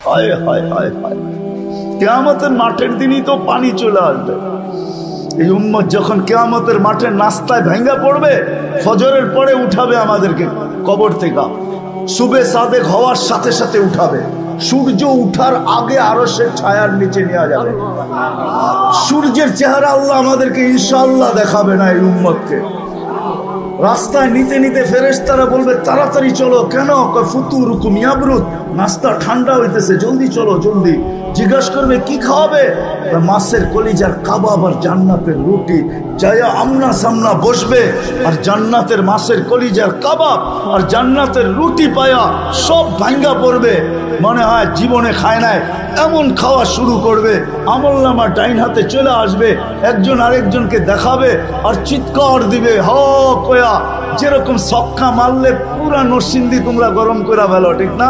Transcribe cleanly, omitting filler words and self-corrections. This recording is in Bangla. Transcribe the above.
হায় হায় হায় হায়, কিয়ামতের মাঠের দিনই তো পানি চলে আসবে। এই উম্মত যখন কিয়ামতের মাঠে নাস্তায় ভেঙ্গা পড়বে, ফজরের পরে উঠাবে আমাদেরকে কবর থেকে, সুবে সাদেক হওয়ার সাথে সাথে উঠাবে, সূর্য উঠার আগে আরশের ছায়ার নিচে নেওয়া যাবে। সূর্যের চেহারা আল্লাহ আমাদেরকে ইনশাআল্লাহ দেখাবে না। এই উম্মতকে রাস্তায় নিতে নিতে ফেরেশতারা বলবে তাড়াতাড়ি চলো। কেন? ফুতুরুকুম ইয়াবরুদ, নাস্তা ঠান্ডা হইতেছে, জলদি চলো জলদি। জিজ্ঞাসা করবে কি খাওয়াবে? মাছের কলিজার কাবাব আর জান্নাতের রুটি। যাইয়া আমনা সামনা বসবে, আর জান্নাতের মাছের কলিজার কাবাব আর জান্নাতের রুটি পায়া সব ভাঙ্গা পড়বে, মনে হয় জীবনে খায় নাই এমন খাওয়া শুরু করবে। আমলনামা ডাইন হাতে চলে আসবে, একজন আরেকজনকে দেখাবে আর চিৎকার দিবে হ কয়া, যেরকম ছক্কা মারলে পুরা নরসিংদী তোমরা গরম করে ফেলো, ঠিক না?